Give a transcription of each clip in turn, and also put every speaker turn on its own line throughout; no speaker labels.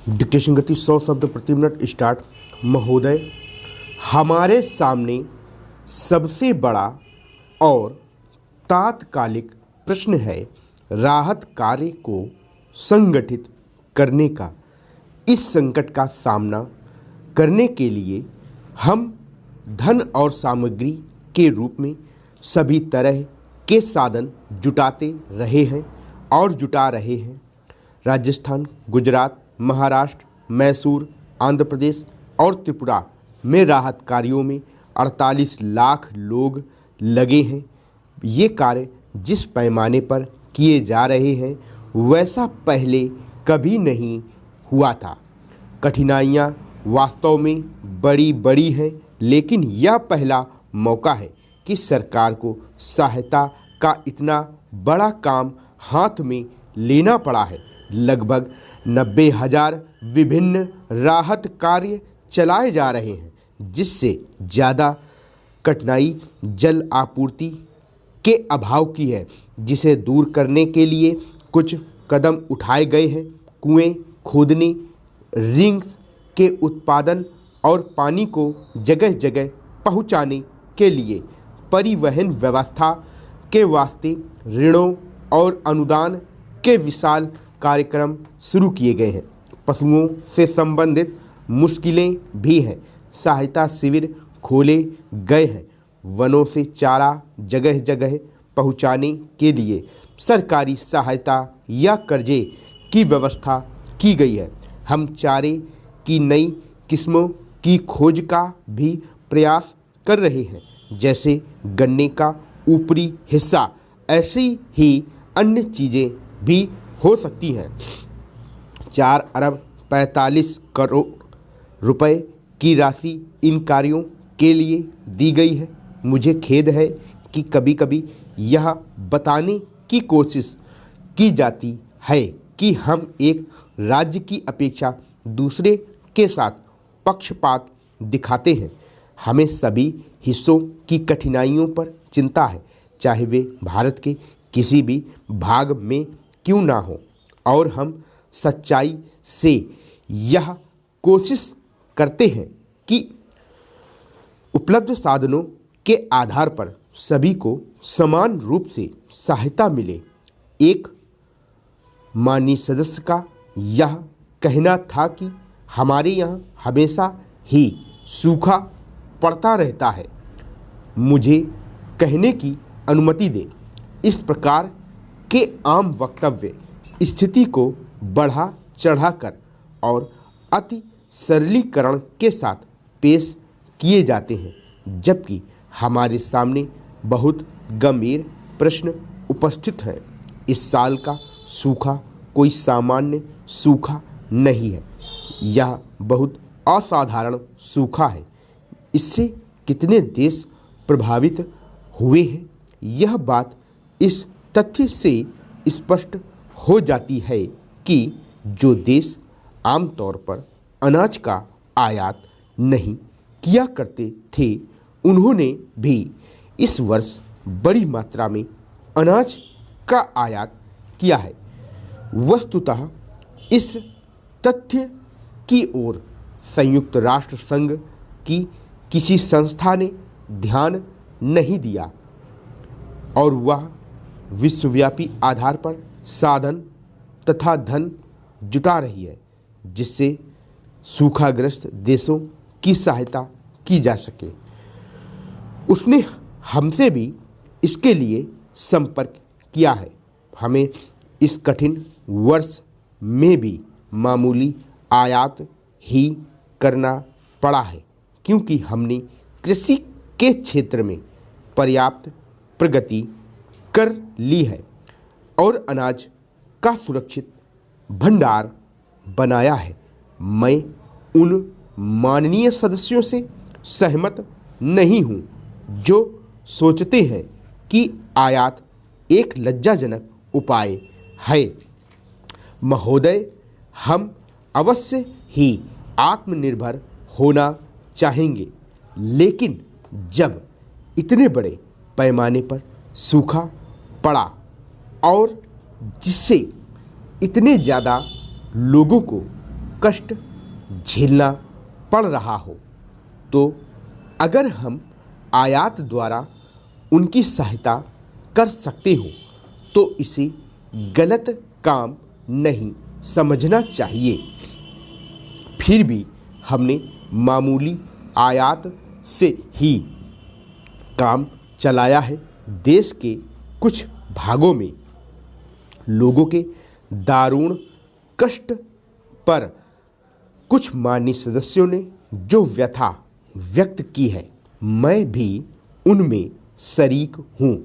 Dictation गति 100 शब्द प्रति मिनट स्टार्ट। महोदय, हमारे सामने सबसे बड़ा और तात्कालिक प्रश्न है राहत कार्य को संगठित करने का। इस संकट का सामना करने के लिए हम धन और सामग्री के रूप में सभी तरह के साधन जुटाते रहे हैं और जुटा रहे हैं। राजस्थान, गुजरात, महाराष्ट्र, मैसूर, आंध्र प्रदेश और त्रिपुरा में राहत कार्यों में 48 लाख लोग लगे हैं। ये कार्य जिस पैमाने पर किए जा रहे हैं वैसा पहले कभी नहीं हुआ था। कठिनाइयाँ वास्तव में बड़ी बड़ी हैं, लेकिन यह पहला मौका है कि सरकार को सहायता का इतना बड़ा काम हाथ में लेना पड़ा है। लगभग 90,000 विभिन्न राहत कार्य चलाए जा रहे हैं, जिससे ज़्यादा कठिनाई जल आपूर्ति के अभाव की है, जिसे दूर करने के लिए कुछ कदम उठाए गए हैं। कुएं खोदने, रिंग्स के उत्पादन और पानी को जगह जगह पहुंचाने के लिए परिवहन व्यवस्था के वास्ते ऋणों और अनुदान के विशाल कार्यक्रम शुरू किए गए हैं। पशुओं से संबंधित मुश्किलें भी हैं। सहायता शिविर खोले गए हैं। वनों से चारा जगह जगह पहुंचाने के लिए सरकारी सहायता या कर्जे की व्यवस्था की गई है। हम चारे की नई किस्मों की खोज का भी प्रयास कर रहे हैं, जैसे गन्ने का ऊपरी हिस्सा। ऐसी ही अन्य चीज़ें भी हो सकती हैं। 4 अरब 45 करोड़ रुपए की राशि इन कार्यों के लिए दी गई है। मुझे खेद है कि कभी कभी यह बताने की कोशिश की जाती है कि हम एक राज्य की अपेक्षा दूसरे के साथ पक्षपात दिखाते हैं। हमें सभी हिस्सों की कठिनाइयों पर चिंता है, चाहे वे भारत के किसी भी भाग में क्यों ना हो, और हम सच्चाई से यह कोशिश करते हैं कि उपलब्ध साधनों के आधार पर सभी को समान रूप से सहायता मिले। एक माननीय सदस्य का यह कहना था कि हमारे यहाँ हमेशा ही सूखा पड़ता रहता है। मुझे कहने की अनुमति दें। इस प्रकार के आम वक्तव्य स्थिति को बढ़ा चढ़ाकर और अति सरलीकरण के साथ पेश किए जाते हैं, जबकि हमारे सामने बहुत गंभीर प्रश्न उपस्थित है। इस साल का सूखा कोई सामान्य सूखा नहीं है। यह बहुत असाधारण सूखा है। इससे कितने देश प्रभावित हुए हैं, यह बात इस तथ्य से स्पष्ट हो जाती है कि जो देश आमतौर पर अनाज का आयात नहीं किया करते थे, उन्होंने भी इस वर्ष बड़ी मात्रा में अनाज का आयात किया है। वस्तुतः इस तथ्य की ओर संयुक्त राष्ट्र संघ की किसी संस्था ने ध्यान नहीं दिया, और वह विश्वव्यापी आधार पर साधन तथा धन जुटा रही है, जिससे सूखाग्रस्त देशों की सहायता की जा सके। उसने हमसे भी इसके लिए संपर्क किया है। हमें इस कठिन वर्ष में भी मामूली आयात ही करना पड़ा है, क्योंकि हमने कृषि के क्षेत्र में पर्याप्त प्रगति कर ली है और अनाज का सुरक्षित भंडार बनाया है। मैं उन माननीय सदस्यों से सहमत नहीं हूं जो सोचते हैं कि आयात एक लज्जाजनक उपाय है। महोदय, हम अवश्य ही आत्मनिर्भर होना चाहेंगे, लेकिन जब इतने बड़े पैमाने पर सूखा पड़ा और जिससे इतने ज़्यादा लोगों को कष्ट झेलना पड़ रहा हो, तो अगर हम आयात द्वारा उनकी सहायता कर सकते हो तो इसे गलत काम नहीं समझना चाहिए। फिर भी हमने मामूली आयात से ही काम चलाया है। देश के कुछ भागों में लोगों के दारुण कष्ट पर कुछ माननीय सदस्यों ने जो व्यथा व्यक्त की है, मैं भी उनमें शरीक हूँ।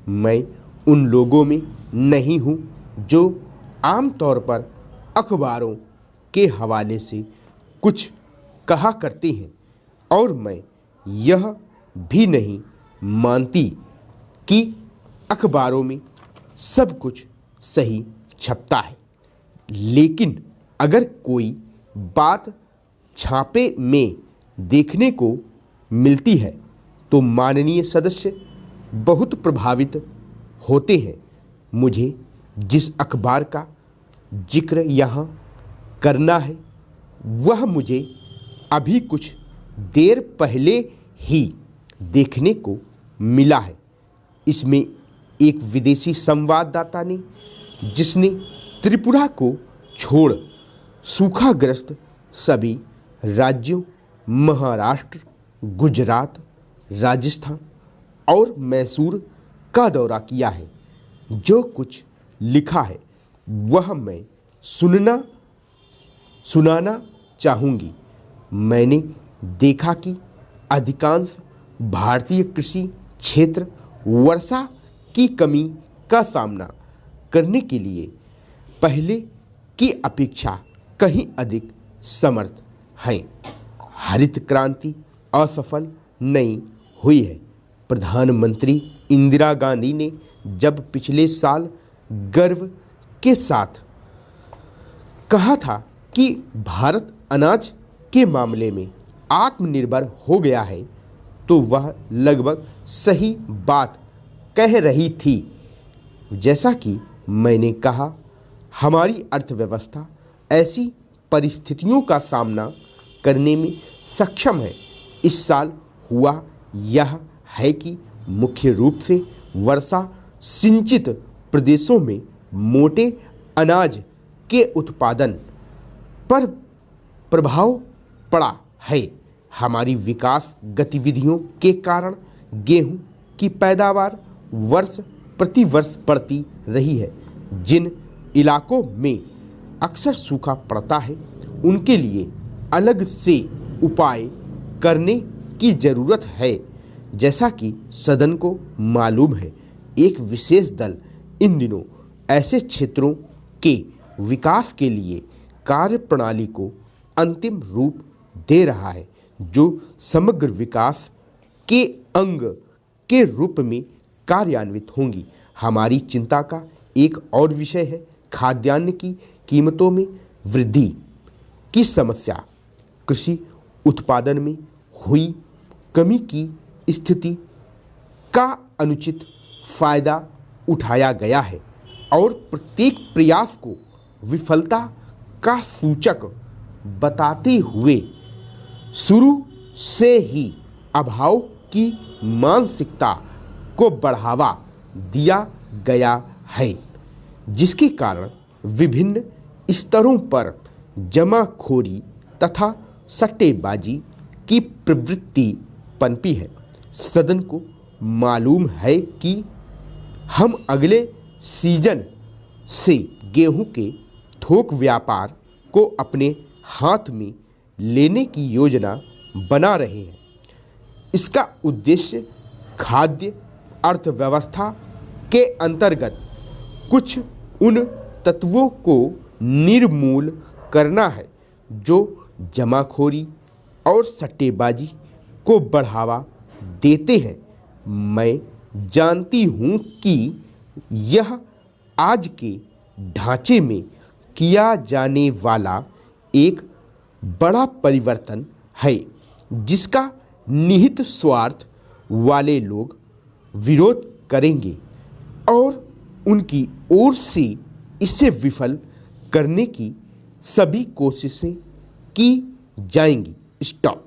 मैं उन लोगों में नहीं हूँ जो आमतौर पर अखबारों के हवाले से कुछ कहा करते हैं, और मैं यह भी नहीं मानती कि अखबारों में सब कुछ सही छपता है। लेकिन अगर कोई बात छापे में देखने को मिलती है तो माननीय सदस्य बहुत प्रभावित होते हैं। मुझे जिस अखबार का जिक्र यहाँ करना है वह मुझे अभी कुछ देर पहले ही देखने को मिला है। इसमें एक विदेशी संवाददाता ने, जिसने त्रिपुरा को छोड़ सूखाग्रस्त सभी राज्यों महाराष्ट्र, गुजरात, राजस्थान और मैसूर का दौरा किया है, जो कुछ लिखा है वह मैं सुनाना चाहूँगी। मैंने देखा कि अधिकांश भारतीय कृषि क्षेत्र वर्षा की कमी का सामना करने के लिए पहले की अपेक्षा कहीं अधिक समर्थ हैं। हरित क्रांति असफल नहीं हुई है। प्रधानमंत्री इंदिरा गांधी ने जब पिछले साल गर्व के साथ कहा था कि भारत अनाज के मामले में आत्मनिर्भर हो गया है, तो वह लगभग सही बात कह रही थी। जैसा कि मैंने कहा, हमारी अर्थव्यवस्था ऐसी परिस्थितियों का सामना करने में सक्षम है। इस साल हुआ यह है कि मुख्य रूप से वर्षा सिंचित प्रदेशों में मोटे अनाज के उत्पादन पर प्रभाव पड़ा है। हमारी विकास गतिविधियों के कारण गेहूं की पैदावार वर्ष प्रति वर्ष बढ़ती रही है। जिन इलाकों में अक्सर सूखा पड़ता है, उनके लिए अलग से उपाय करने की ज़रूरत है। जैसा कि सदन को मालूम है, एक विशेष दल इन दिनों ऐसे क्षेत्रों के विकास के लिए कार्यप्रणाली को अंतिम रूप दे रहा है जो समग्र विकास के अंग के रूप में कार्यान्वित होंगी। हमारी चिंता का एक और विषय है खाद्यान्न की कीमतों में वृद्धि की समस्या। कृषि उत्पादन में हुई कमी की स्थिति का अनुचित फायदा उठाया गया है और प्रत्येक प्रयास को विफलता का सूचक बताते हुए शुरू से ही अभाव की मानसिकता को बढ़ावा दिया गया है, जिसके कारण विभिन्न स्तरों पर जमाखोरी तथा सट्टेबाजी की प्रवृत्ति पनपी है। सदन को मालूम है कि हम अगले सीजन से गेहूं के थोक व्यापार को अपने हाथ में लेने की योजना बना रहे हैं। इसका उद्देश्य खाद्य अर्थव्यवस्था के अंतर्गत कुछ उन तत्वों को निर्मूल करना है जो जमाखोरी और सट्टेबाजी को बढ़ावा देते हैं। मैं जानती हूँ कि यह आज के ढांचे में किया जाने वाला एक बड़ा परिवर्तन है, जिसका निहित स्वार्थ वाले लोग विरोध करेंगे और उनकी ओर से इसे विफल करने की सभी कोशिशें की जाएंगी। स्टॉप।